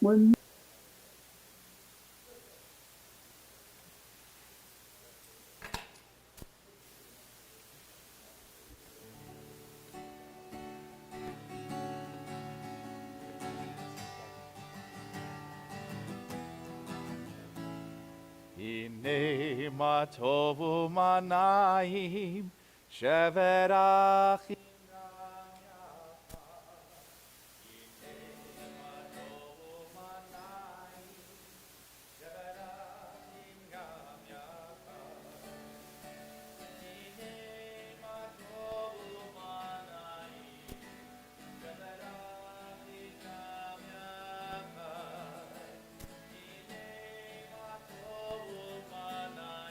When Hine ma tovu manayim sheverachim gam yachad. Hine ma tovu manayim sheverachim gam yachad. Hine ma tovu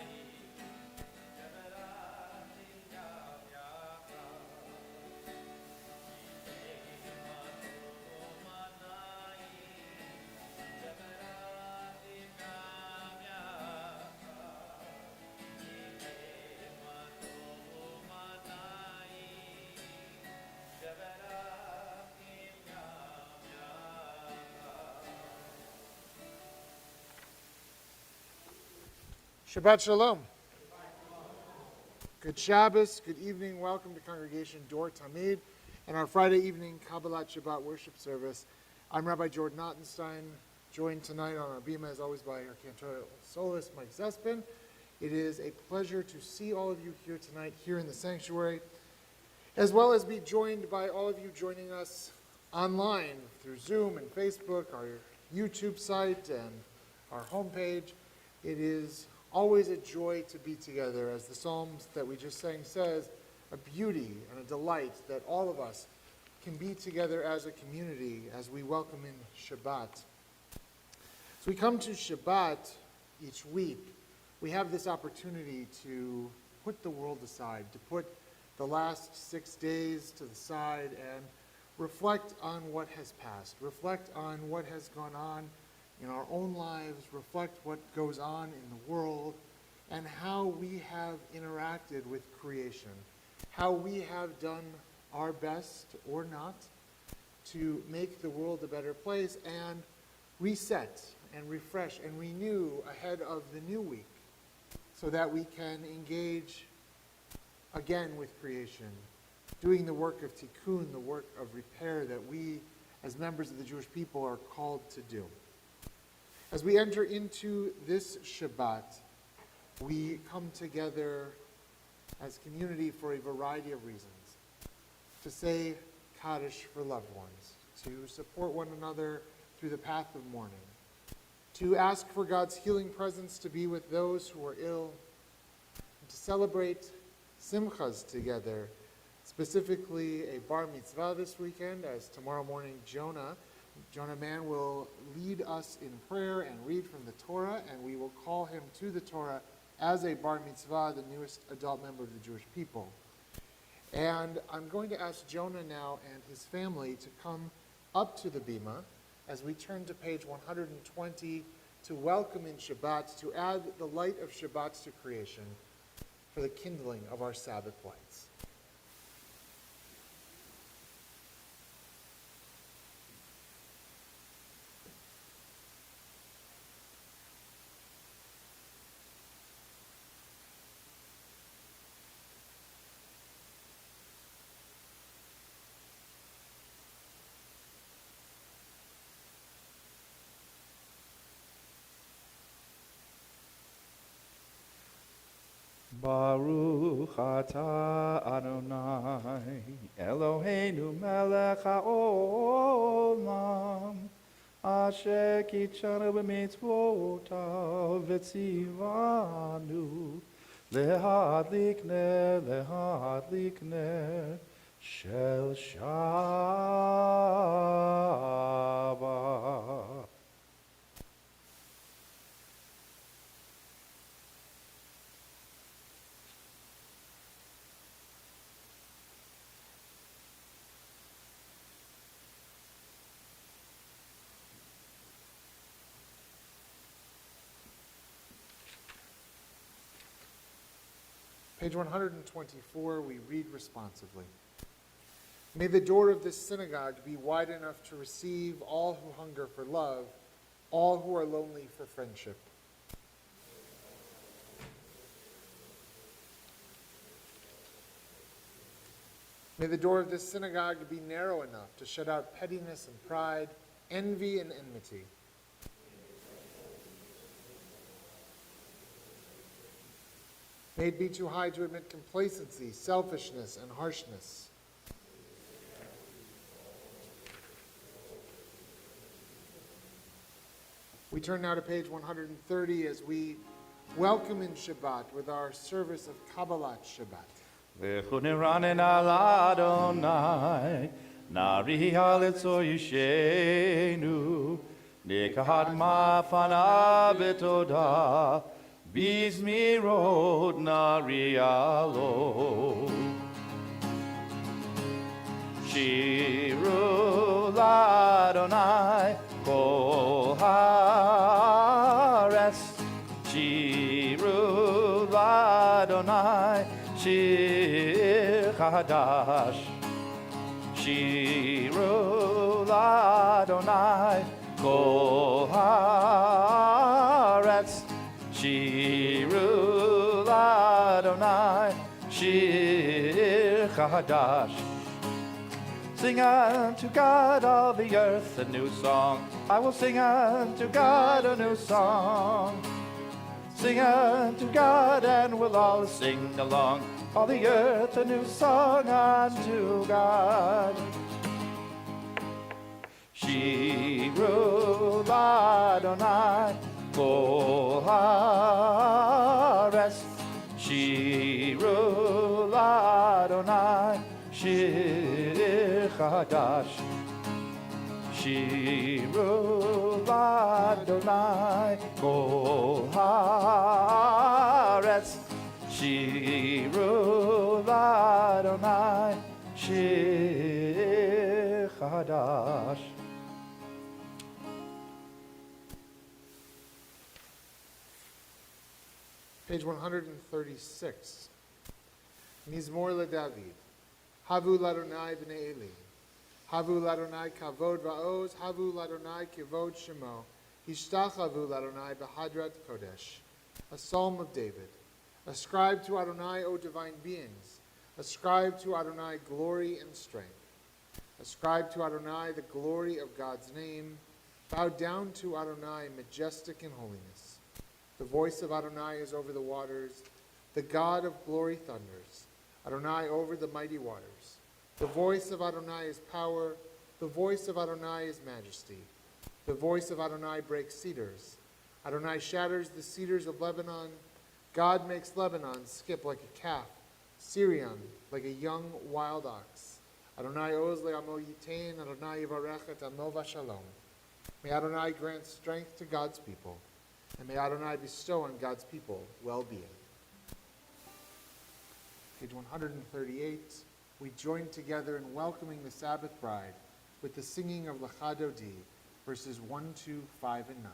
manayim sheverachim gam yachad. Shabbat Shalom. Good Shabbos, good evening. Welcome to Congregation Dor Tamid and our Friday evening Kabbalat Shabbat worship service. I'm Rabbi Jordan Ottenstein, joined tonight on our bima as always by our cantorial soloist, Mike Zespin. It is a pleasure to see all of you here tonight, here in the sanctuary, as well as be joined by all of you joining us online through Zoom and Facebook, our YouTube site, and our homepage. It is always a joy to be together, as the Psalms that we just sang says, a beauty and a delight that all of us can be together as a community as we welcome in Shabbat. As we come to Shabbat each week, we have this opportunity to put the world aside, to put the last 6 days to the side and reflect on what has passed, reflect on what has gone on in our own lives, reflect what goes on in the world, and how we have interacted with creation, how we have done our best or not to make the world a better place and reset and refresh and renew ahead of the new week so that we can engage again with creation, doing the work of tikkun, the work of repair that we as members of the Jewish people are called to do. As we enter into this Shabbat, we come together as community for a variety of reasons. To say Kaddish for loved ones, to support one another through the path of mourning, to ask for God's healing presence to be with those who are ill, and to celebrate simchas together, specifically a bar mitzvah this weekend, as tomorrow morning Jonah Mann will lead us in prayer and read from the Torah, and we will call him to the Torah as a bar mitzvah, the newest adult member of the Jewish people. And I'm going to ask Jonah now and his family to come up to the bima as we turn to page 120 to welcome in Shabbat, to add the light of Shabbat to creation for the kindling of our Sabbath lights. Baruch atah Adonai Eloheinu melech haolam asher kitshanu b'mitzvotav v'tzivanu lehadlik ner shel Shabbat. Page 124, we read responsively. May the door of this synagogue be wide enough to receive all who hunger for love, all who are lonely for friendship. May the door of this synagogue be narrow enough to shut out pettiness and pride, envy and enmity. May it be too high to admit complacency, selfishness, and harshness. We turn now to page 130 as we welcome in Shabbat with our service of Kabbalat Shabbat. V'chuniranen al Adonai, nari halitzor yishenu, nekahad mafana betoda, bizmirod nari alo. Shiru l'Adonai, kol haaretz, shiru l'Adonai, Shir Chadash, Shiru l'Adonai, Kol Haaretz, Shiru l'Adonai, Shir Chadash. Sing unto God all the earth a new song. I will sing unto God a new song. Sing unto God and we'll all sing along. All the earth a new song unto God. Shiru l'Adonai kol haaretz. Shiru l'Adonai shir chadash. Shiru l'Adonai kol haaretz. Shiru l'Adonai shir chadash. Page 136. Mizmor LeDavid. Havu l'Adonai b'nei Eli. Havu l'Adonai kavod va'oz. Havu l'Adonai kivod shemo. Hishtachavu l'Adonai b'hadrat kodesh. A psalm of David. Ascribe to Adonai, O divine beings. Ascribe to Adonai glory and strength. Ascribe to Adonai the glory of God's name. Bow down to Adonai, majestic in holiness. The voice of Adonai is over the waters. The God of glory thunders. Adonai over the mighty waters. The voice of Adonai is power. The voice of Adonai is majesty. The voice of Adonai breaks cedars. Adonai shatters the cedars of Lebanon. God makes Lebanon skip like a calf, Syrian like a young wild ox. Adonai oz le'amo yitain, Adonai yivarech et amo v'shalom. May Adonai grant strength to God's people, and may Adonai bestow on God's people well-being. Page 138, we join together in welcoming the Sabbath bride with the singing of Lecha Dodi, verses 1, 2, 5, and 9.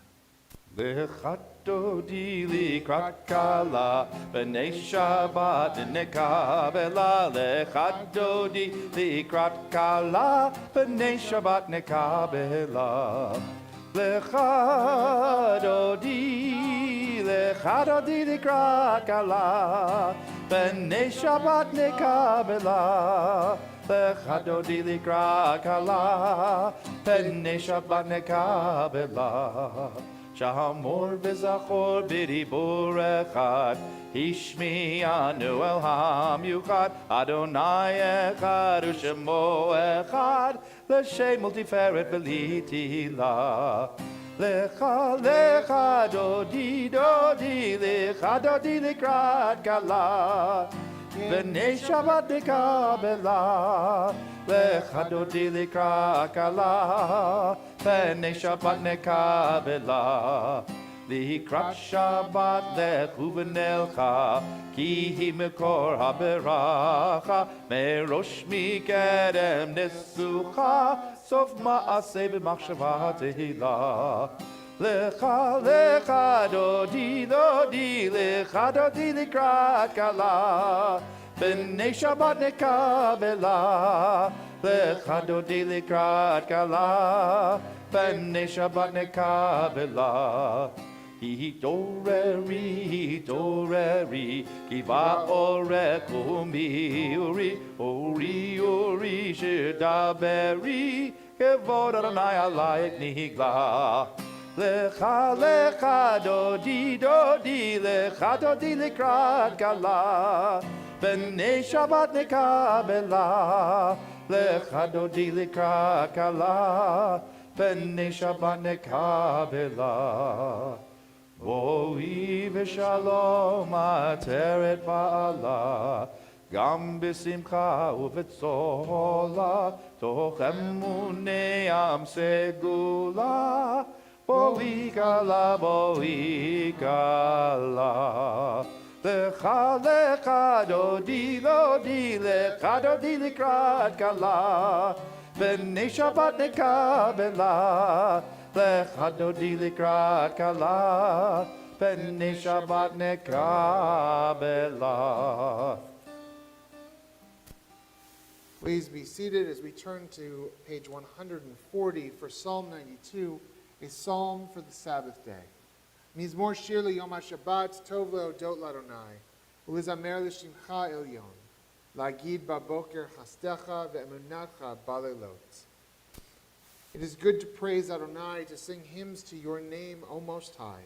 Lecha Dodi likrat kala, b'nei Shabbat nekabela. Lecha Dodi likrat kala, b'nei Shabbat nekabela. Lecha Dodi likrat kala, b'nei Shabbat nekabela. Lecha Dodi likrat kala, b'nei Shabbat nekabela. Shahamor v'zachor b'dibur echad, Hishmi'anu el ha'miuchad, Adonai echad u'shemo echad, L'shem multiferet v'litila. Lecha, lecha, dodi, dodi, lecha, dodi, likrat kala, B'nei Shabbat nekabela. Lecha dodi likrat kala, B'nei Shabbat nekabela. Likrat Shabbat lechu v'nelcha, Ki hi mekor haberacha, Merosh mikedem nesucha, Sof ma'aseh b'machshava tehila. Lecha, lecha, dodi, dodi, lecha, dodi, likrat kala, B'nei Shabbat nekabela. Lecha dodi likrat kala, b'nei Shabbat nekabela. Doreri, kiva ore kumi uri, uri shedaberi, kevod Adonai alayek nigla. Lecha dodi likrat kala, b'nei Shabbat nekabela. Lecha dodi likrat kala, b'nei Shabbat nekabela. Boi v'shalom ateret ba'ala, gam b'simcha u'v'tzola, toch emunei am segula. Boi kala, lecha dodi likrat kala, b'nei Shabbat nekabela. Lecha dodi likrat kala, b'nei Shabbat nekabela. Please be seated as we turn to page 140 for Psalm 92, a psalm for the Sabbath day. Mizmor shir liyom HaShabbat, tov leodot l'Adonai, u'lizamer l'shimcha elyon, la'agid baboker chastecha ve'emunatcha balelot. It is good to praise Adonai, to sing hymns to your name, O Most High,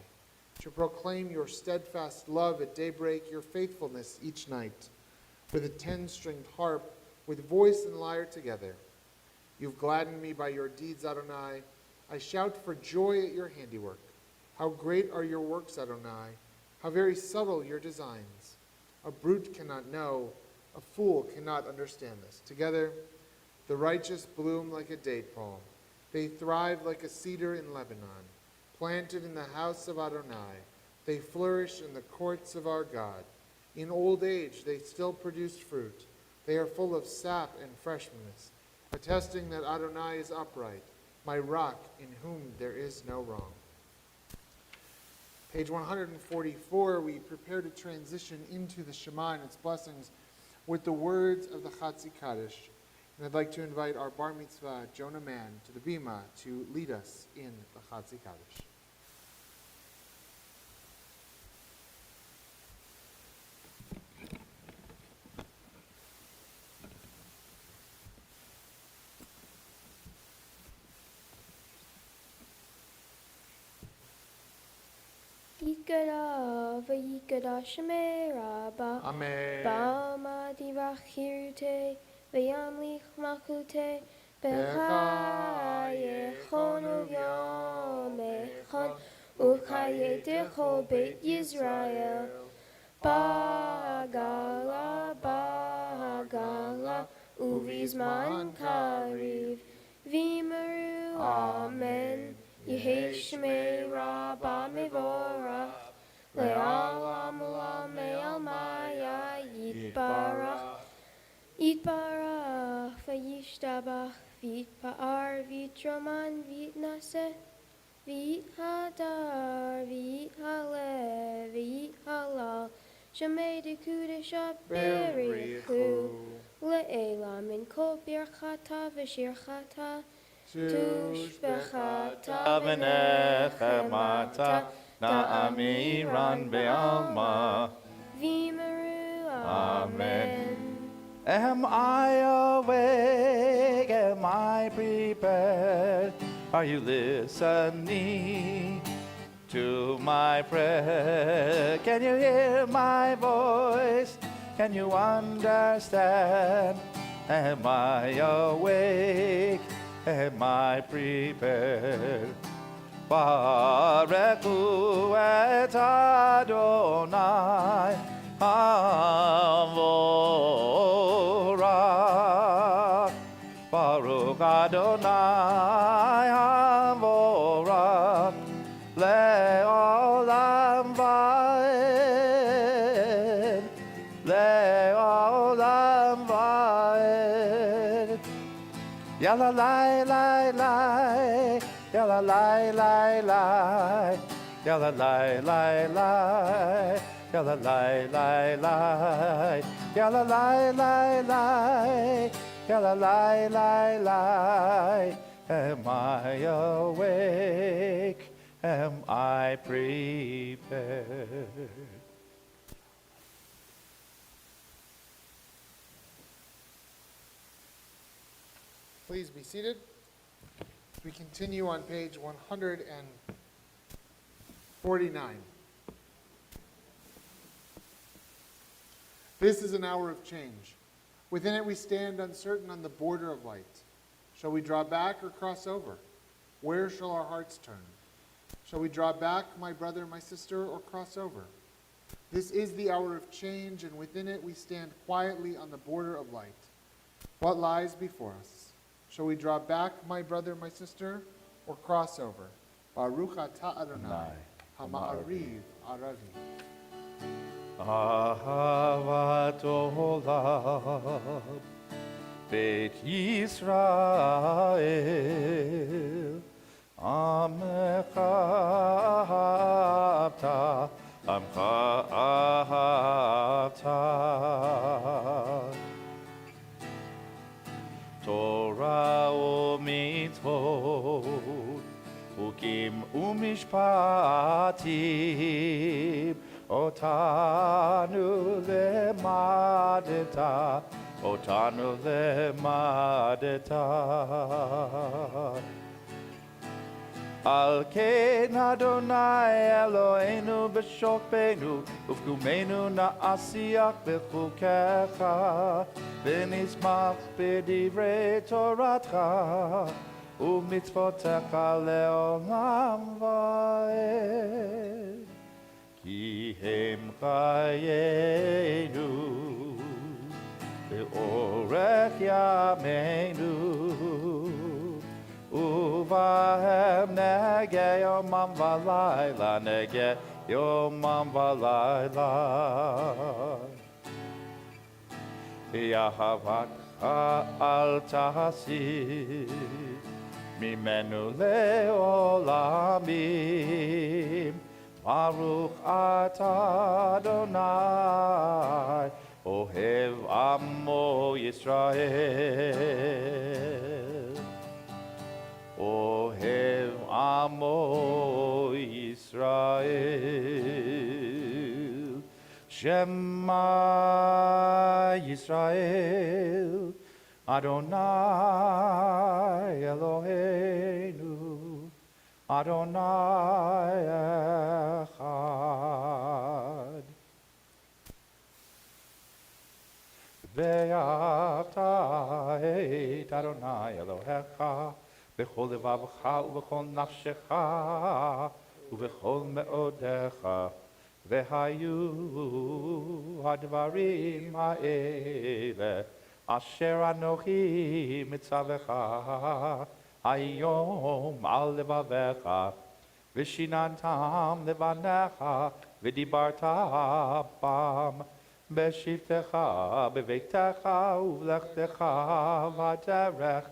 to proclaim your steadfast love at daybreak, your faithfulness each night, with a 10-stringed harp, with voice and lyre together. You've gladdened me by your deeds, Adonai. I shout for joy at your handiwork. How great are your works, Adonai! How very subtle your designs! A brute cannot know, a fool cannot understand this. Together, the righteous bloom like a date palm. They thrive like a cedar in Lebanon, planted in the house of Adonai. They flourish in the courts of our God. In old age, they still produce fruit. They are full of sap and freshness, attesting that Adonai is upright, my rock in whom there is no wrong. Page 144, we prepare to transition into the Shema and its blessings with the words of the Chatzi Kaddish. And I'd like to invite our bar mitzvah, Jonah Mann, to the bima to lead us in the Chatzi Kaddish. Yikara v'yikara shemei rabba. Amen. Ba'ama divach hirute v'yamlich malchute b'chayechonu yom echad u'chayetecho beit Yisrael. Ba'agala uvizman kariv v'yimeru amen. Yehei shmei rabba mevorach le'alam u'lam me'almaya yitbarach v'yishtabach v'yitpa'ar v'yitroman v'yitnaseh v'yithadar v'yithaleh v'yithalal shemei dekudesha berichu le'elam min kol birchata v'shirchata Tushbechata v'nechemata na'amiran be'alma. V'yimeru amen. Am I awake? Am I prepared? Are you listening to my prayer? Can you hear my voice? Can you understand? Am I awake? Am I prepared? Barechu et Adonai Havorach. Baruch Adonai Havorach Le'olam va'ed. Le'olam va'ed. Yalla lai lai lai, yalla lai lai lai, yalla lai lai lai, yalla lai lai lai, yalla lai lai lai, Yalalai, lai, lai. Am I awake? Am I prepared? Please be seated. We continue on page 149. This is an hour of change. Within it we stand uncertain on the border of light. Shall we draw back or cross over? Where shall our hearts turn? Shall we draw back, my brother, my sister, or cross over? This is the hour of change, and within it we stand quietly on the border of light. What lies before us? Shall we draw back, my brother, my sister, or cross over? Baruch atah Adonai, hama'ariv aravi. Ahavat olam, Beit Yisrael, Amecha ahavta, Amcha ahavta. Torah u'mitzvot, Hukim u'mishpatim, Otanu lemadeta, Otanu lemadeta. Al ken Adonai Eloheinu b'shokbenu, Uvkumenu na'asiach b'chukecha, V'nismach b'divrei Toratcha, U'mitzvotecha le'olam va'ed. Ki hem chayenu, Be'orech yameinu, Uvahem nege yomam v'layla, Nege yomam v'layla. Yahavatcha al tahasib, Mimenu le'olamim, Baruch atah Adonai, Ohev amo Yisrael. Ohev amo Yisrael. Shema Yisrael, Adonai Eloheinu, Adonai echad. Ve'afta et Adonai Elohecha b'chol levavecha u'b'chol nafshecha u'b'chol me'odecha ve'hayu hadvarim ha'ele asher anochi mitzavecha Hayom al levavecha, v'shinantam levanecha, v'dibarta bam, b'shivtecha, b'veitecha, uv'lechtecha, v'aderech,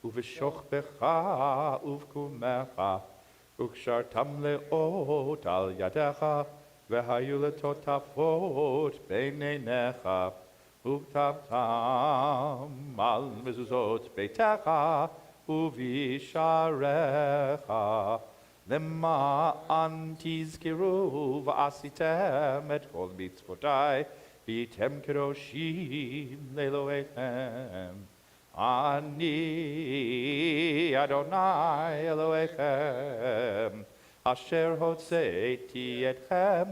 uv'shochbecha, uv'kumecha, ukshartam le'ot al yadecha, v'hayu letotafot b'neinecha, uv'tavtam al mezuzot beitecha, Uvisharecha למען תזכרו ועשיתם את כל מצוותיי והייתם קדושים לאלוהיכם. אני אדוני אלוהיכם אשר הוצאתי אתכם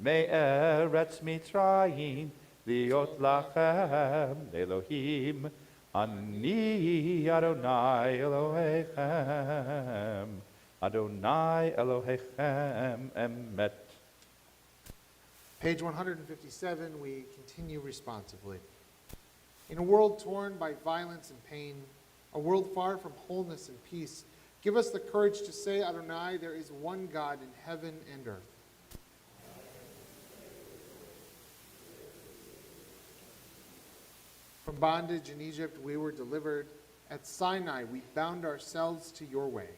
מארץ מצרים להיות לכם לאלוהים. אני אדוני אלוהיכם, אדוני אלוהיכם אמת. Page 157, we continue responsively. In a world torn by violence and pain, a world far from wholeness and peace, give us the courage to say, Adonai, there is one God in heaven and earth. From bondage in Egypt we were delivered. At Sinai we bound ourselves to your way.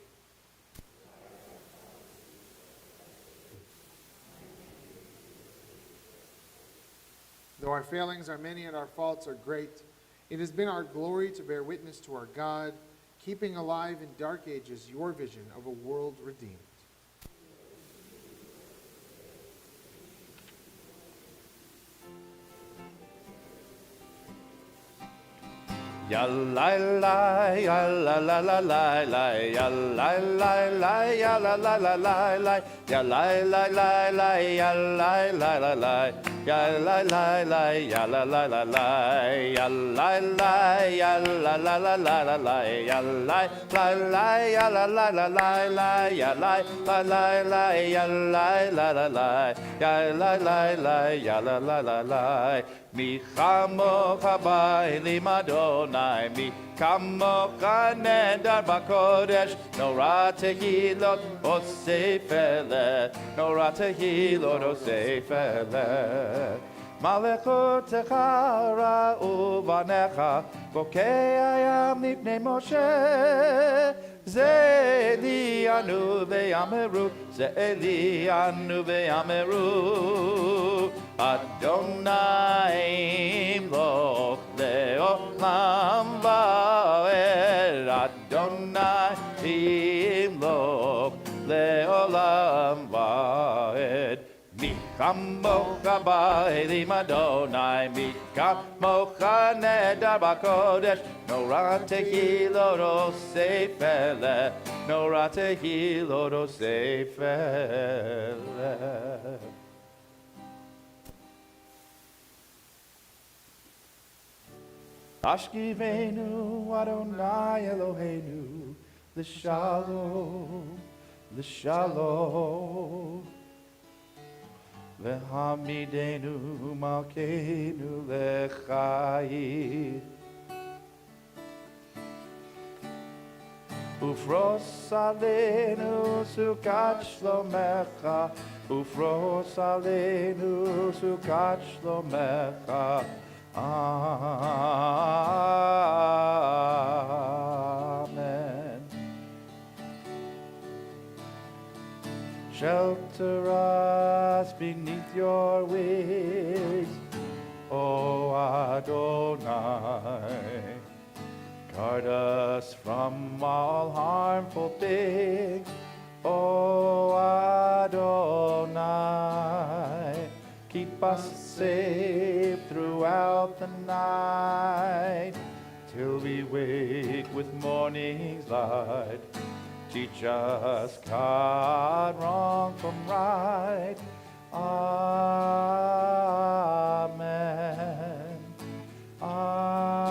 Though our failings are many and our faults are great, It has been our glory to bear witness to our God, keeping alive in dark ages your vision of a world redeemed. Ya la la ya la la la la la ya la la la ya la la la la la ya la la la la ya la la la la ya la la la ya la la la la ya la la ya la la la la la ya la la la ya la la la la la ya la la la ya la la la la ya la la la ya la la la la mi chamo kabai limadonai mi kamo kanedar bakodesh nora tehilot osefele nora tehilot osefele malechotecha ra'uvanecha bokei hayam mipnei Moshe ze Elianu ve'yameru ze Elianu ve'yameru Adonai imloch le'olam va'ed Adonai imloch le'olam va'ed Mi chamocha ba'elim Adonai Mi chamocha nedar b'kodesh Nora tehilot osefele Nora tehilot osefele Ashkivenu Adonai Eloheinu L'shalom L'shalom V'hamidenu Malkeinu L'chayim Ufros alenu Sukat Shlomecha Ufros alenu Sukat Shlomecha Amen. Shelter us beneath your wings, O Adonai. Guard us from all harmful things, O Adonai. Keep us safe throughout the night, till we wake with morning's light. Teach us, God, wrong from right. Amen. Amen.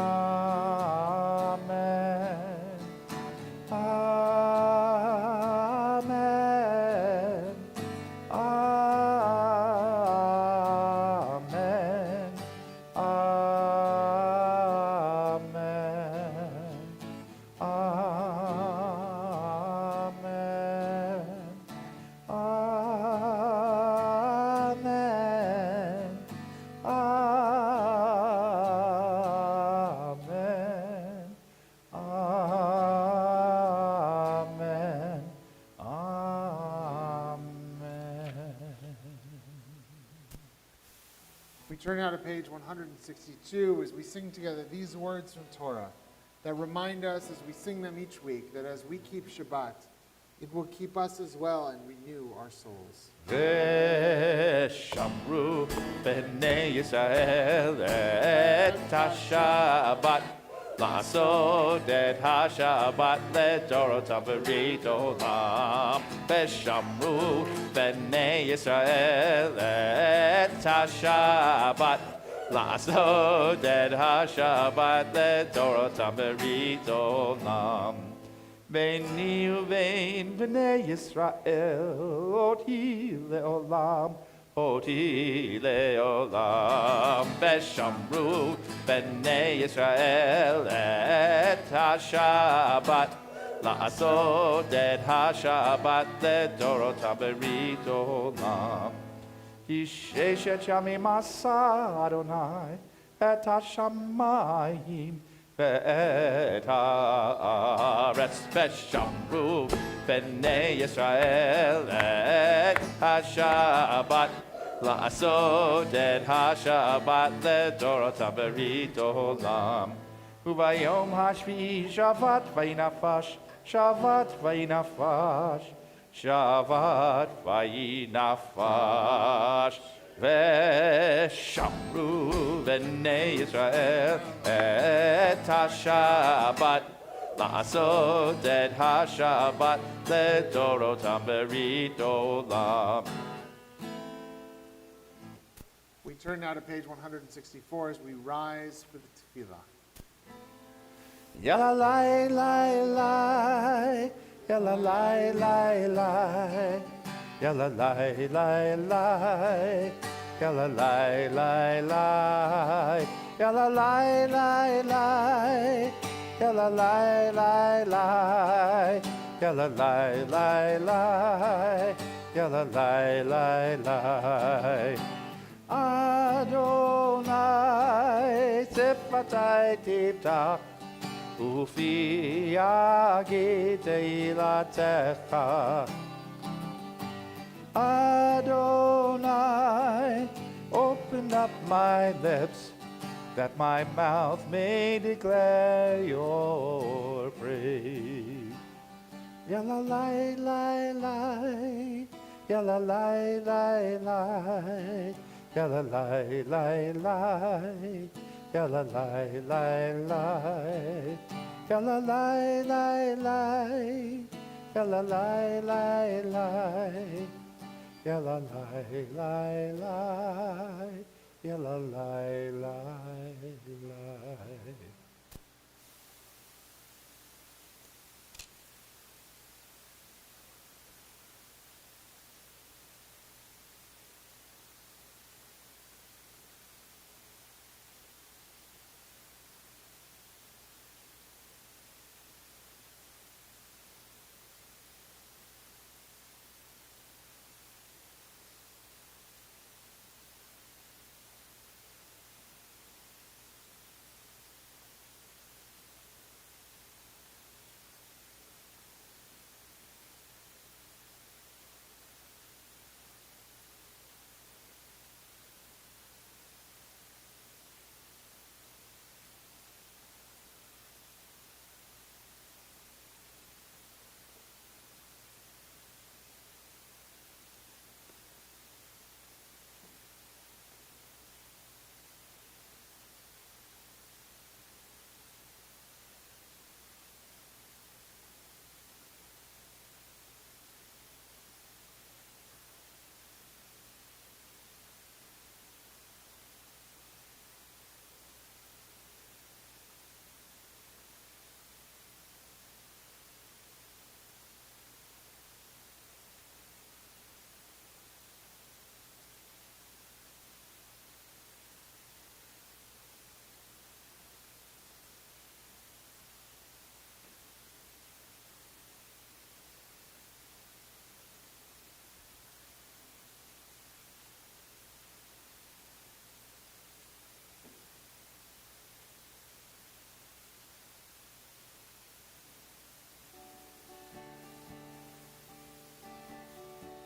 Amen. Amen. Amen. Amen. Amen. Amen. Amen. Amen. We turn now to page 162 as we sing together these words from Torah that remind us as we sing them each week that as we keep Shabbat, it will keep us as well and renew our souls. Veshamru b'nei Yisrael et HaShabbat La'asod et HaShabbat leDorotam v'rit olam. Veshamru b'nei Yisrael et HaShabbat La'asod et HaShabbat leDorotam v'rit olam. Beni uvein b'nei Yisrael oti le'olam, oti le'olam. Veshamru b'nei Yisrael et HaShabbat la'asod et HaShabbat le'dorotam b'rit olam. Yisheshet yamim asa Adonai et hashamayim ואת הארץ ושמרו בני ישראל את השבת לעשות את השבת לדורותם ברית עולם Ubayom hashvi Shabbat vayinafash, Shabbat vayinafash, Shabbat vayinafash. Veshamru b'nei Yisrael et ha-Shabbat la'asot et ha-Shabbat ledorotam berit olam. We turn now to page 164 as we rise for the tefillah. Yalla lai lai lai, yalla lai lai lai, yalla lai lai lai, yalla lai lai lai, yalla lai lai lai, yalla lai lai lai, yalla lai lai lai, yalla lai lai lai. Adonai sifatai tiptach ufi yagid teilatecha. Adonai, open up my lips, that my mouth may declare your praise. Yalla lai lai lai, yalla lai lai lai, yalla lai lai lai, yalla lai lai lai, yalla lai lai lai, yalla lai lai lai, yalla lai lai lai, yalla lai lai lai.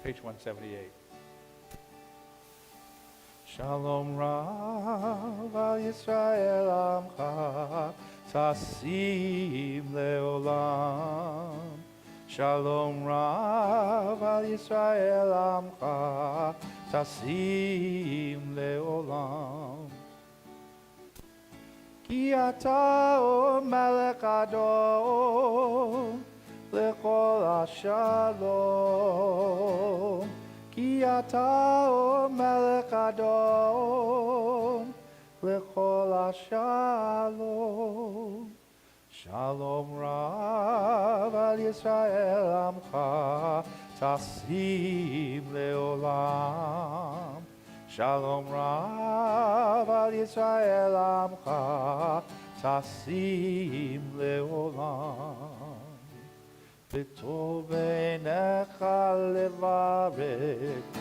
Page 178. Shalom Rav al Yisrael Amcha Tasim Leolam. Shalom Rav al Yisrael Amcha Tasim Leolam. Ki ata o Melech Adon Lechol HaShalom. Ki ata o Melech Adon Lechol HaShalom. Shalom Rav al Yisrael Amcha Tasim Leolam. Shalom Rav al Yisrael Amcha Tasim Leolam. V'tov beinecha levarech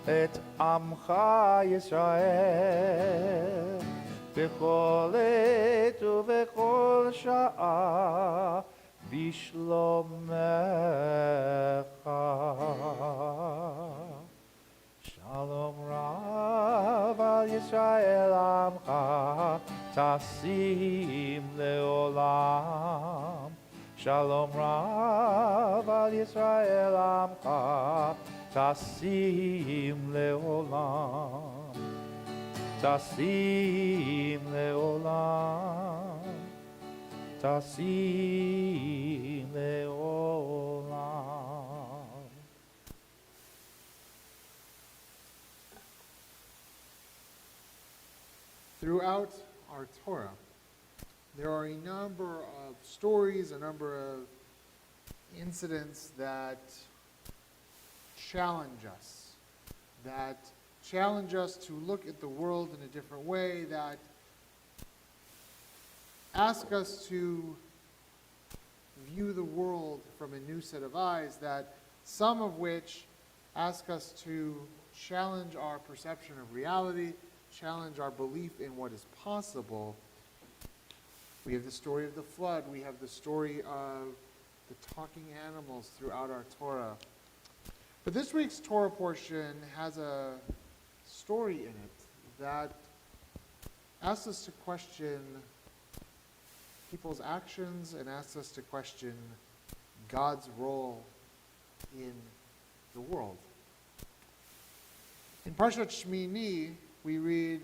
et Amcha Yisrael b'chol עת ובכל שעה בשלומך. Shalom Rav al Yisrael Amcha tasim leolam. Shalom Rav al Yisrael Amcha, tasim leolam. Tasim leolam. Tasim leolam. Throughout our Torah, there are a number of stories, a number of incidents that challenge us to look at the world in a different way, that ask us to view the world from a new set of eyes, that some of which ask us to challenge our perception of reality, challenge our belief in what is possible. We have the story of the flood. We have the story of the talking animals throughout our Torah. But this week's Torah portion has a story in it that asks us to question people's actions and asks us to question God's role in the world. In Parshat Shmini, we read,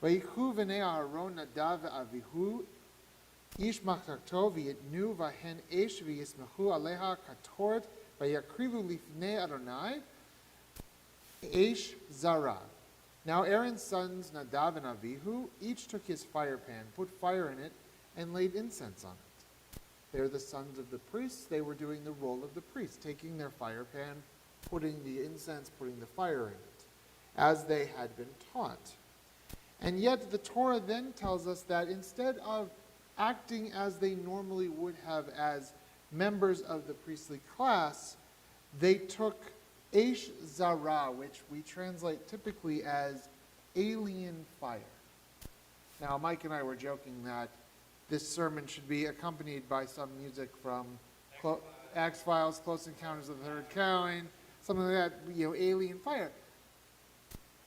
"Vayichu v'nei Aaron Nadav ve'Avihu ish machtakto v'yitnu v'hen esh v'yismechu aleha katoret v'yakrivu lifnei Adonai esh zara." Now Aaron's sons Nadav and Avihu each took his fire pan, put fire in it, and laid incense on it. They're the sons of the priests. They were doing the role of the priest, taking their fire pan, putting the incense, putting the fire in it, as they had been taught. And yet the Torah then tells us that instead of acting as they normally would have as members of the priestly class, they took Eish Zara, which we translate typically as alien fire. Now, Mike and I were joking that this sermon should be accompanied by some music from X-Files, Close Encounters of the Third Kind, something like that, alien fire.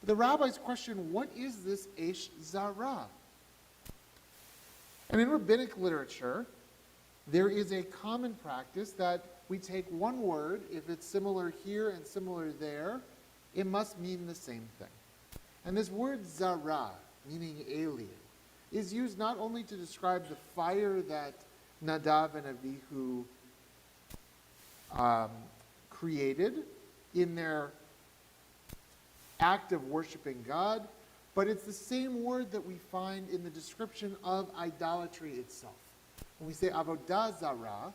But the rabbis question, what is this Eish Zara? And in rabbinic literature, there is a common practice that we take one word, if it's similar here and similar there, it must mean the same thing. And this word Zara, meaning alien, is used not only to describe the fire that Nadav and Avihu created in their act of worshiping God, but it's the same word that we find in the description of idolatry itself. When we say avodah zara,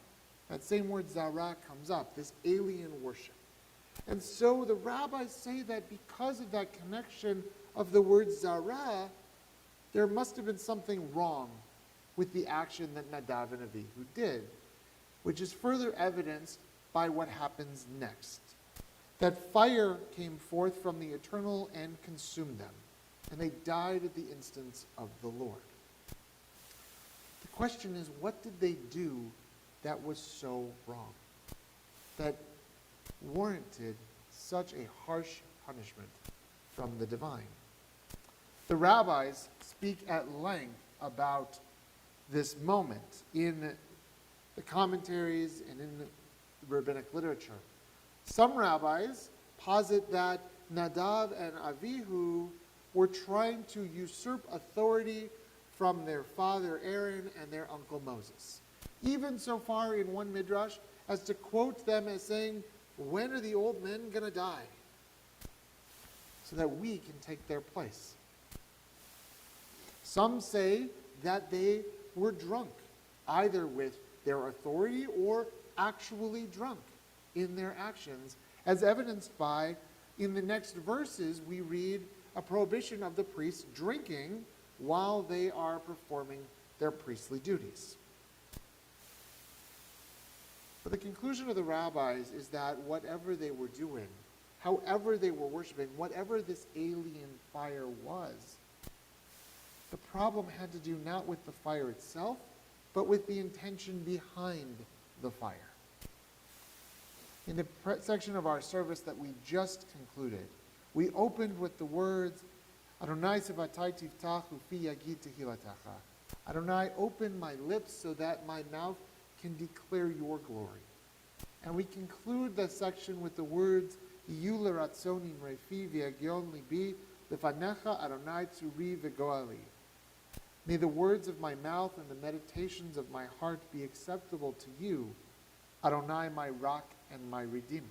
that same word zara comes up, this alien worship. And so the rabbis say that because of that connection of the word zara, there must have been something wrong with the action that Nadav and Avihu did, which is further evidenced by what happens next. That fire came forth from the eternal and consumed them, and they died at the instance of the Lord. The question is, what did they do that was so wrong, that warranted such a harsh punishment from the divine? The rabbis speak at length about this moment in the commentaries and in the rabbinic literature. Some rabbis posit that Nadav and Avihu were trying to usurp authority from their father Aaron and their uncle Moses. Even so far in one midrash as to quote them as saying, "When are the old men going to die? So that we can take their place." Some say that they were drunk, either with their authority or actually drunk in their actions, as evidenced by, in the next verses, we read a prohibition of the priests drinking while they are performing their priestly duties. But the conclusion of the rabbis is that whatever they were doing, however they were worshiping, whatever this alien fire was, the problem had to do not with the fire itself, but with the intention behind the fire. In the section of our service that we just concluded, we opened with the words Adonai sevatai tiftach ufi yagid tehilatecha. Adonai, open my lips so that my mouth can declare your glory. And we conclude the section with the words, Yiyu leratzonim refi v'yagion libi lefanecha Adonai tzuri v'goali. May the words of my mouth and the meditations of my heart be acceptable to you, Adonai, my rock and my redeemer.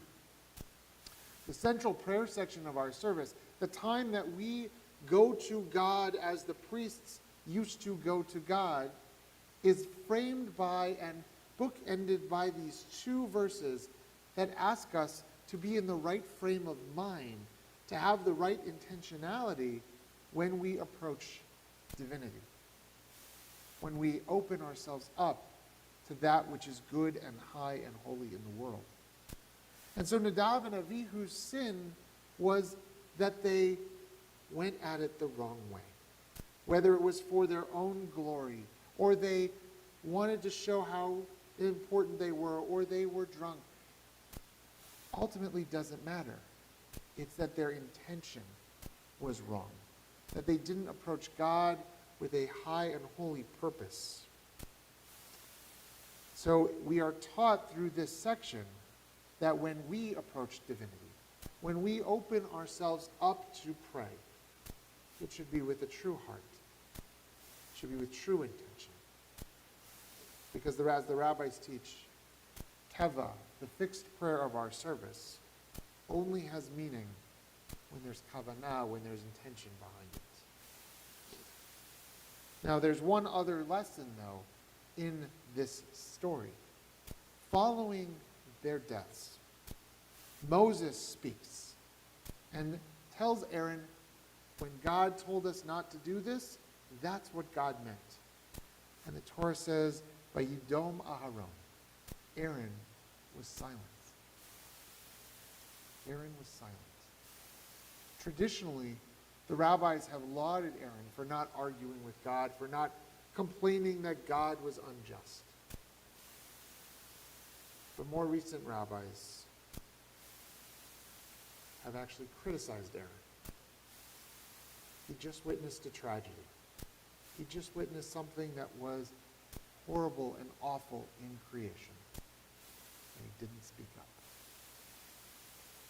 The central prayer section of our service, the time that we go to God as the priests used to go to God, is framed by and bookended by these two verses that ask us to be in the right frame of mind, to have the right intentionality when we approach divinity, when we open ourselves up to that which is good and high and holy in the world. And so Nadav and Avihu's sin was that they went at it the wrong way. Whether it was for their own glory, or they wanted to show how important they were, or they were drunk, ultimately doesn't matter. It's that their intention was wrong, that they didn't approach God with a high and holy purpose. So we are taught through this section that when we approach divinity, when we open ourselves up to pray, it should be with a true heart. It should be with true intention. Because as the rabbis teach, Teva, the fixed prayer of our service, only has meaning when there's kavanah, when there's intention behind it. Now there's one other lesson, though, in this story. Following their deaths, Moses speaks and tells Aaron, when God told us not to do this, that's what God meant. And the Torah says, Vayidom Aharon. Aaron was silent. Aaron was silent. Traditionally, the rabbis have lauded Aaron for not arguing with God, for not complaining that God was unjust. But more recent rabbis have actually criticized Aaron. He just witnessed a tragedy. He just witnessed something that was horrible and awful in creation. And he didn't speak up.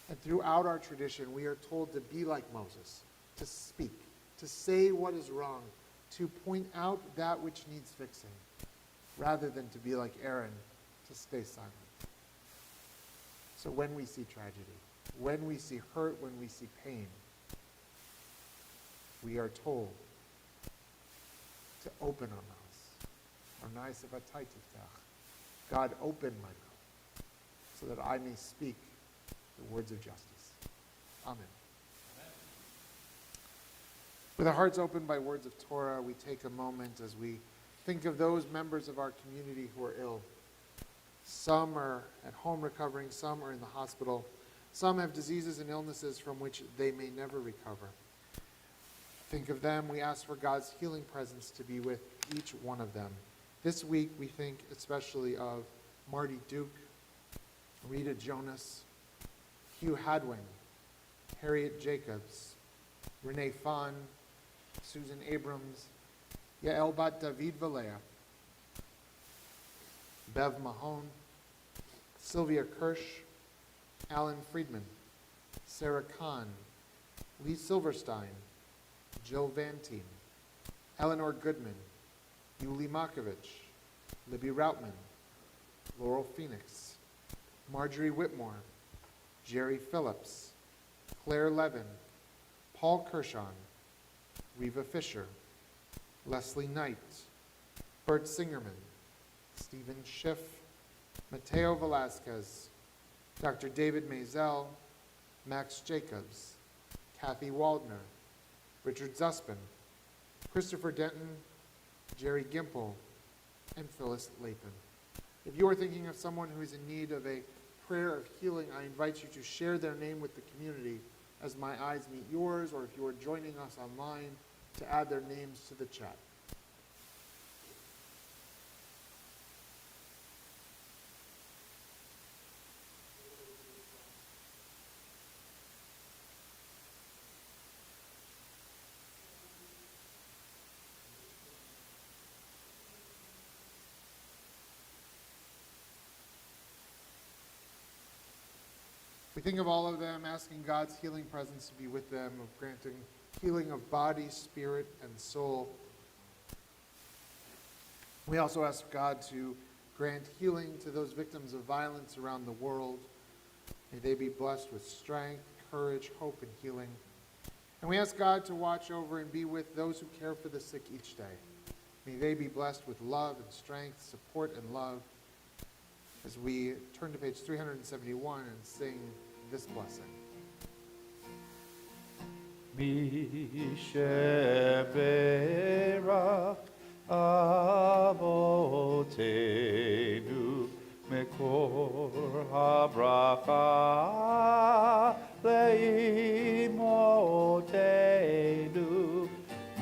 And throughout our tradition, we are told to be like Moses, to speak, to say what is wrong, to point out that which needs fixing, rather than to be like Aaron, to stay silent. So when we see tragedy, when we see hurt, when we see pain, we are told to open our mouths. God, open my mouth so that I may speak the words of justice. Amen. With our hearts opened by words of Torah, we take a moment as we think of those members of our community who are ill. Some are at home recovering, some are in the hospital. Some have diseases and illnesses from which they may never recover. Think of them. We ask for God's healing presence to be with each one of them. This week, we think especially of Marty Duke, Rita Jonas, Hugh Hadwin, Harriet Jacobs, Renee Fahn, Susan Abrams, Yael Bat David Valea, Bev Mahone, Sylvia Kirsch, Alan Friedman, Sarah Kahn, Lee Silverstein, Jill Vantine, Eleanor Goodman, Yuli Makovich, Libby Routman, Laurel Phoenix, Marjorie Whitmore, Jerry Phillips, Claire Levin, Paul Kershon, Reva Fisher, Leslie Knight, Bert Singerman, Stephen Schiff, Mateo Velasquez, Dr. David Mazel, Max Jacobs, Kathy Waldner, Richard Zuspin, Christopher Denton, Jerry Gimple, and Phyllis Lapin. If you are thinking of someone who is in need of a prayer of healing, I invite you to share their name with the community as my eyes meet yours, or if you are joining us online, to add their names to the chat. We think of all of them, asking God's healing presence to be with them, of granting healing of body, spirit, and soul. We also ask God to grant healing to those victims of violence around the world. May they be blessed with strength, courage, hope, and healing. And we ask God to watch over and be with those who care for the sick each day. May they be blessed with love and strength, support and love, as we turn to page 371 and sing this blessing. Misheberach Avotenu Mekor habracha leimotenu.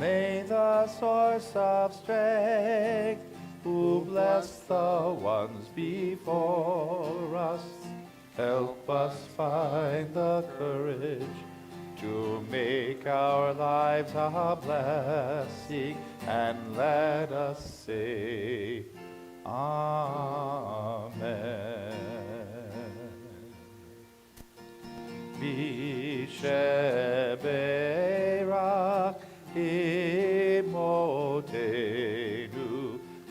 May the source of strength, who bless the ones before us, help us find the courage to make our lives a blessing, and let us say, Amen. Misheberach imotenu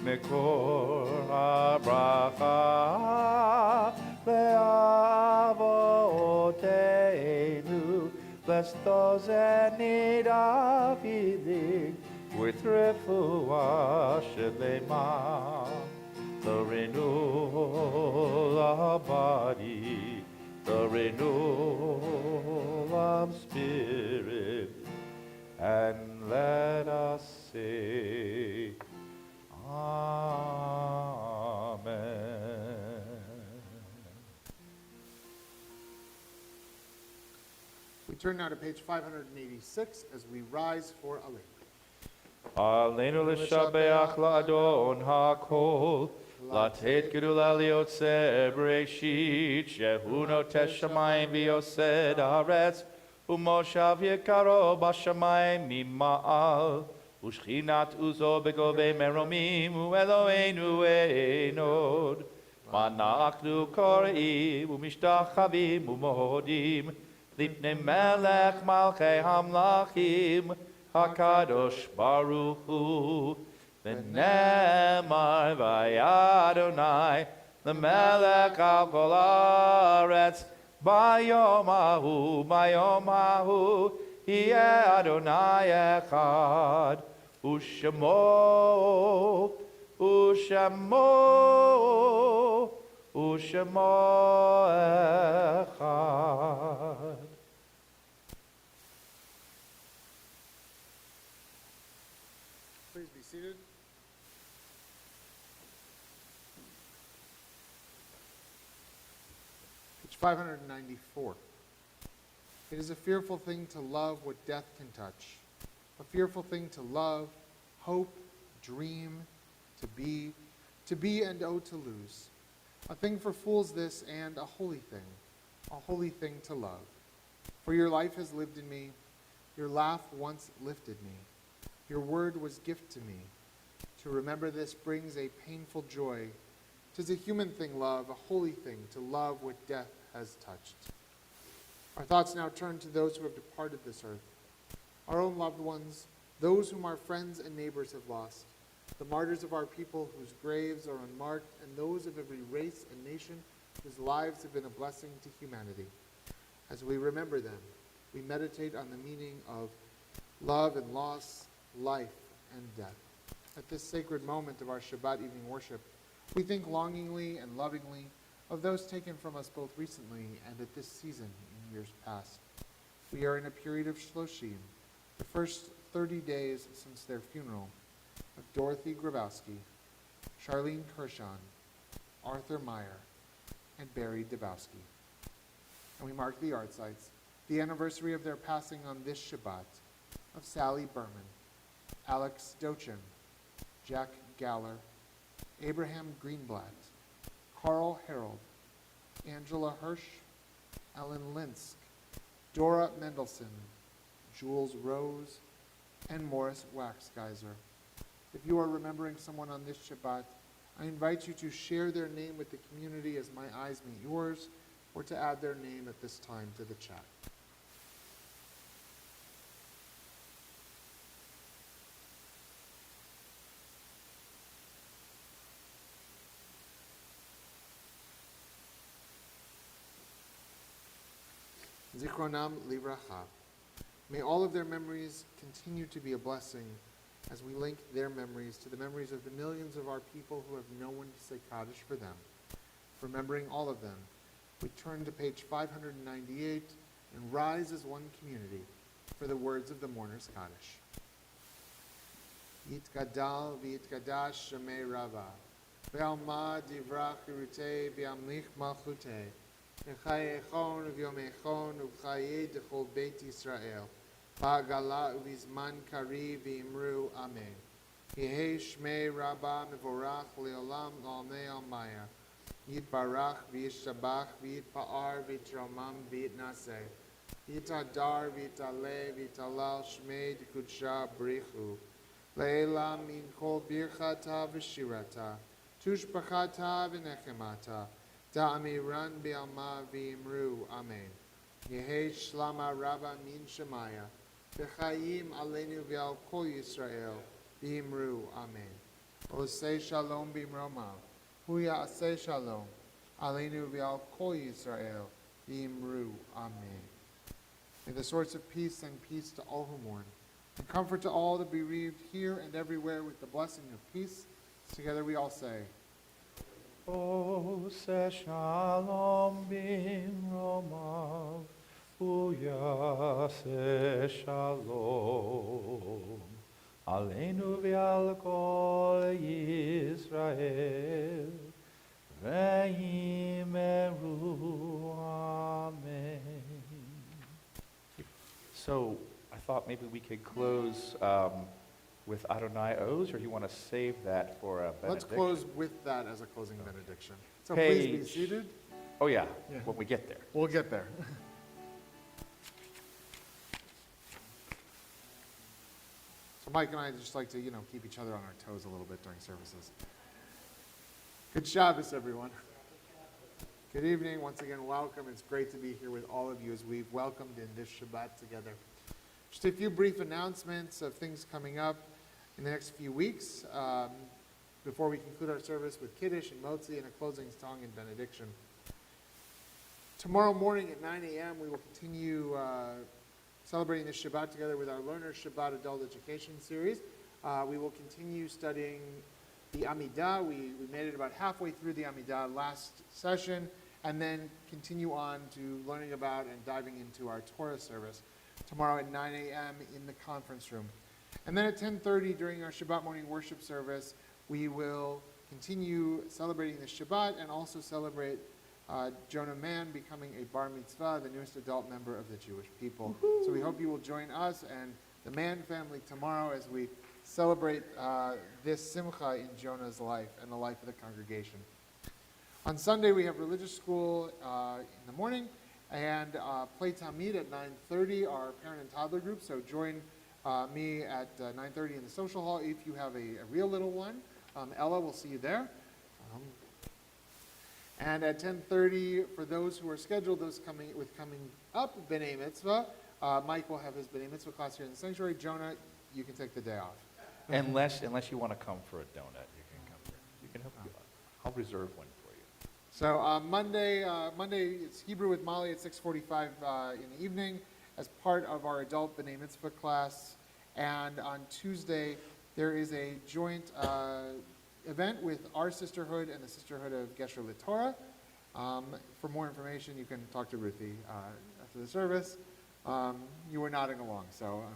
mekor habracha leavotenu. Bless those in need of healing with refuah shlema, the renewal of body, the renewal of spirit, and let us say, Amen. We turn now to page 586 as we rise for Alleluia. Aleinu l'shabeach la'adon ha'kol, לתת גדולה ליוצר בראשית, שהוא נוטש שמיים ויוסד הארץ, ומושב יקרו בשמיים ממעל, ושכינת עוזו בגובי מרומים, ואלוהינו אין עוד. ואנחנו קוראים ומשתחווים ומודים, לפני מלך מלכי המלכים, הקדוש ברוך הוא. ונאמר והיה אדוני למלך על כל הארץ, ביום ההוא יהיה אדוני אחד, ושמו אחד. Please be seated. Page 594. It is a fearful thing to love what death can touch, a fearful thing to love, hope, dream, to be and oh to lose. A thing for fools this, and a holy thing to love. For your life has lived in me, your laugh once lifted me. Your word was gift to me. To remember this brings a painful joy. 'Tis a human thing, love, a holy thing, to love what death has touched. Our thoughts now turn to those who have departed this earth, our own loved ones, those whom our friends and neighbors have lost, the martyrs of our people whose graves are unmarked, and those of every race and nation whose lives have been a blessing to humanity. As we remember them, we meditate on the meaning of love and loss, life and death. At this sacred moment of our Shabbat evening worship, we think longingly and lovingly of those taken from us both recently and at this season in years past. We are in a period of Shloshim, the first 30 days since their funeral, of Dorothy Grabowski, Charlene Kershon, Arthur Meyer, and Barry Dabowski. And we mark the yard sites, the anniversary of their passing on this Shabbat, of Sally Berman, Alex Dochin, Jack Galler, Abraham Greenblatt, Carl Harold, Angela Hirsch, Ellen Linsk, Dora Mendelson, Jules Rose, and Morris Waxgeiser. If you are remembering someone on this Shabbat, I invite you to share their name with the community as my eyes meet yours, or to add their name at this time to the chat. Zichronam livracha. May all of their memories continue to be a blessing as we link their memories to the memories of the millions of our people who have no one to say Kaddish for them. Remembering all of them, we turn to page 598 and rise as one community for the words of the mourner's Kaddish. Yitgadal v'yitgadash shemei Rava, ve'alma divrach irutei v'amlich malchutei, v'chayechon v'yomechon v'chayei dechol beit Yisrael, v'hagala u'vizman kari v'imru amen. Yehei shmei Rabba mevorach le'olam l'almei almaya, Yitbarach v'yishabach v'yitpa'ar v'yitromam v'yitnaseh, v'yitadar v'yitaleh v'yitalal shmei d'kudsha b'richu, le'ela min kol birchata v'shirata, tushbachata v'nechemata, da'amiran b'alma v'imru amen. Yehei shlama rabba min shemaya, v'chayim aleinu v'al kol Yisrael v'imru amen. Osei shalom b'imromav, Huya aseh shalom, aleinu v'al kol Yisrael, v'imru amen. May the source of peace send peace to all who mourn, and comfort to all the bereaved here and everywhere with the blessing of peace. Together we all say, Oseh shalom b'imromav, Uyaseh shalom, aleinu v'al kol Yisrael, v'yimeru amen. So I thought maybe we could close with Adonai O's, or you want to save that for a let's benediction? close with that as a closing benediction. So please be Page- seated. Oh yeah, Yeah. when we get there. We'll get there. So Mike and I just like to, keep each other on our toes a little bit during services. Good Shabbos, everyone. Good evening. Once again, welcome. It's great to be here with all of you as we've welcomed in this Shabbat together. Just a few brief announcements of things coming up in the next few weeks before we conclude our service with Kiddush and Motzi and a closing song and benediction. Tomorrow morning at 9 a.m., we will continue celebrating this Shabbat together with our Learner Shabbat Adult Education Series. We will continue studying the Amidah. We made it about halfway through the Amidah last session, and then continue on to learning about and diving into our Torah service tomorrow at 9 a.m. in the conference room. And then at 10:30 during our Shabbat morning worship service, we will continue celebrating the Shabbat and also celebrate Jonah Mann becoming a bar mitzvah, the newest adult member of the Jewish people. Woo-hoo. So we hope you will join us and the Mann family tomorrow as we celebrate this simcha in Jonah's life and the life of the congregation. On Sunday, we have religious school in the morning and play Tamid at 9:30, our parent and toddler group. So join me at 9:30 in the social hall if you have a real little one. Ella will see you there. And at 10:30, for those who are scheduled, those coming up B'nai Mitzvah, Mike will have his B'nai Mitzvah class here in the sanctuary. Jonah, you can take the day off. Unless you want to come for a donut, you can come here. You can help you out. I'll reserve one for you. So Monday it's Hebrew with Molly at 6:45 in the evening as part of our adult B'nai Mitzvah class. And on Tuesday, there is a joint event with our sisterhood and the Sisterhood of Gesher LaTorah. For more information, you can talk to Ruthie after the service. You were nodding along, so I'm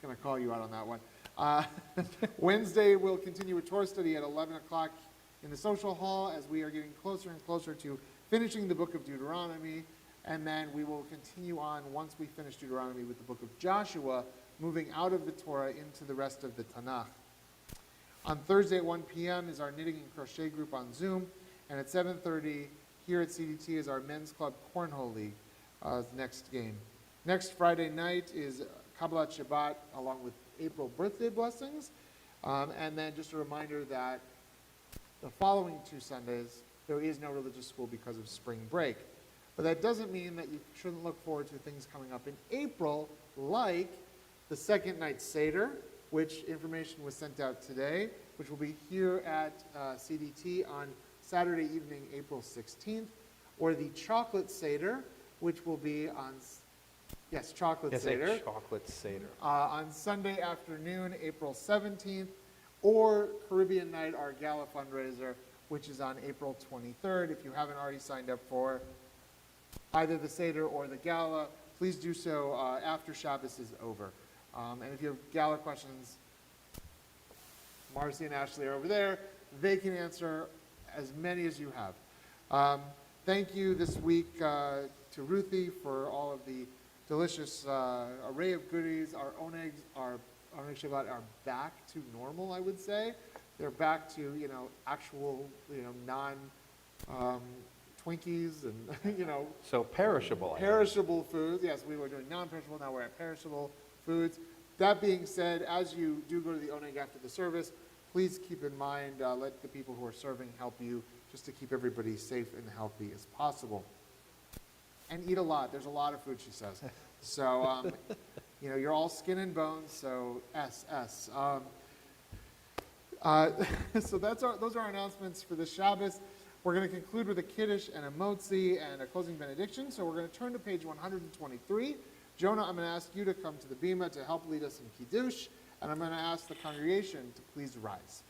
going to call you out on that one. Wednesday, we'll continue a Torah study at 11 o'clock in the social hall as we are getting closer and closer to finishing the book of Deuteronomy. And then we will continue on once we finish Deuteronomy with the book of Joshua, moving out of the Torah into the rest of the Tanakh. On Thursday at 1 p.m. is our knitting and crochet group on Zoom. And at 7:30 here at CDT is our Men's Club Cornhole League next game. Next Friday night is Kabbalat Shabbat along with April birthday blessings. And then just a reminder that the following 2 Sundays, there is no religious school because of spring break. But that doesn't mean that you shouldn't look forward to things coming up in April, like the second night Seder, which information was sent out today, which will be here at CDT on Saturday evening, April 16th, or the chocolate Seder, which will be on, chocolate Seder. Chocolate Seder. On Sunday afternoon, April 17th, or Caribbean Night, our gala fundraiser, which is on April 23rd. If you haven't already signed up for either the Seder or the gala, please do so after Shabbos is over. And if you have gala questions, Marcy and Ashley are over there. They can answer as many as you have. Thank you this week to Ruthie for all of the delicious array of goodies. Our onegs, our oneg Shabbat are back to normal, I would say. They're back to, actual, non Twinkies and, So perishable. perishable foods. Yes, we were doing non-perishable, now we're at perishable foods. That being said, as you do go to the oneg after the service, please keep in mind, let the people who are serving help you just to keep everybody safe and healthy as possible. And eat a lot. There's a lot of food, she says. So, you're all skin and bones, so SS. So those are our announcements for this Shabbos. We're going to conclude with a Kiddush and a Motzi and a closing benediction. So we're going to turn to page 123. Jonah, I'm going to ask you to come to the bima to help lead us in Kiddush, and I'm going to ask the congregation to please rise.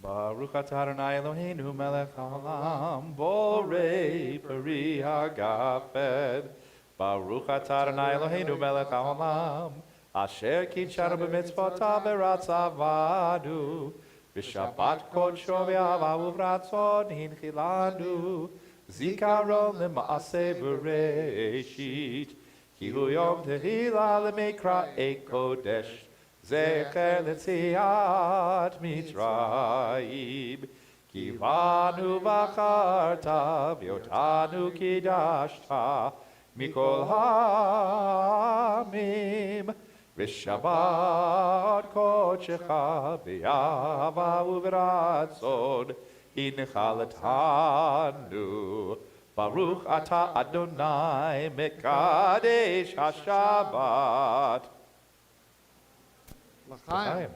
Baruch atah Adonai Eloheinu melech haolam, borei peri hagafed. Baruch atah Adonai Eloheinu melech haolam, asher kitshanu b'mitzvotav v'ratzavanu, v'shabbat kodsho v'ahav uvratzon hinchilanu, zikaron lema'aseh bereshit, ki hu yom tehila lemekra'ei kodesh, Zecher letziat Mitzrayim, ki banu v'acharta v'yotanu kidashta mikol ha'amim, v'shabbat kodshecha v'yava uvratzon inchalatanu. Baruch atah Adonai mekadesh haShabbat. L'chaim.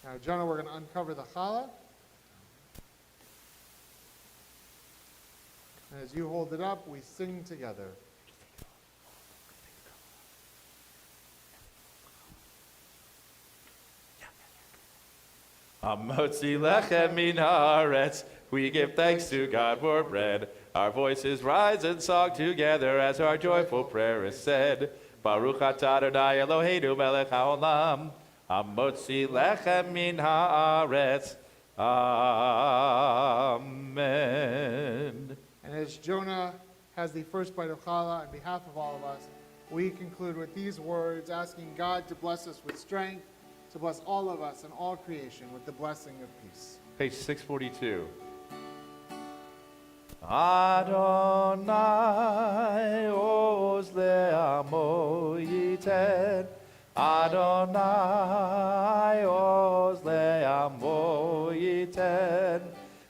Now, Jonah, we're going to uncover the challah. And as you hold it up, we sing together. Amotzi lechem min haaretz. We give thanks to God for bread. Our voices rise in song together as our joyful prayer is said. Baruch atah Adonai Eloheinu melech haolam, hamotzi lechem min haaretz. Amen. And as Jonah has the first bite of challah, on behalf of all of us, we conclude with these words, asking God to bless us with strength, to bless all of us and all creation with the blessing of peace. Page 642. Adonai oz le'amo yiten, Adonai oz le'amo yiten,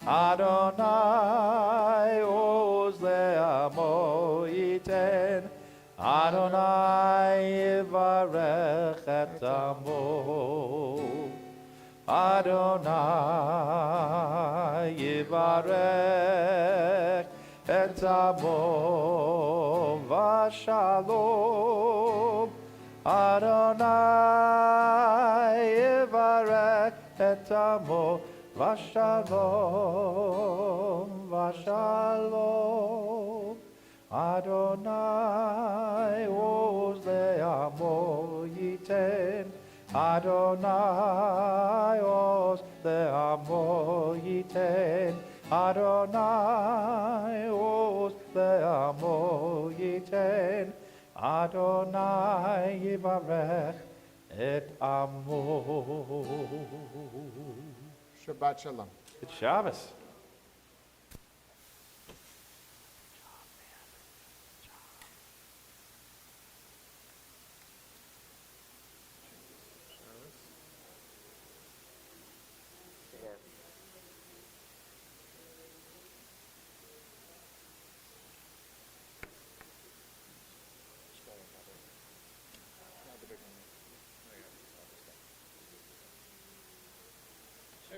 Adonai oz le'amo yiten, Adonai yivarech et amo. Adonai yivarech et amo v'shalom. Adonai yivarech et amo v'shalom, v'shalom. Adonai oz le'amo yiten, Adonai oz le'amo yiten, Adonai oz le'amo yiten, Adonai yivarech et amo. Shabbat Shalom. It's Shabbos.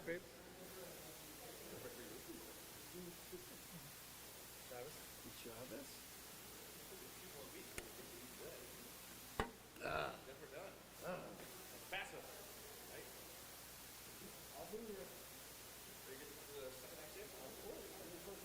babe? Shabbos.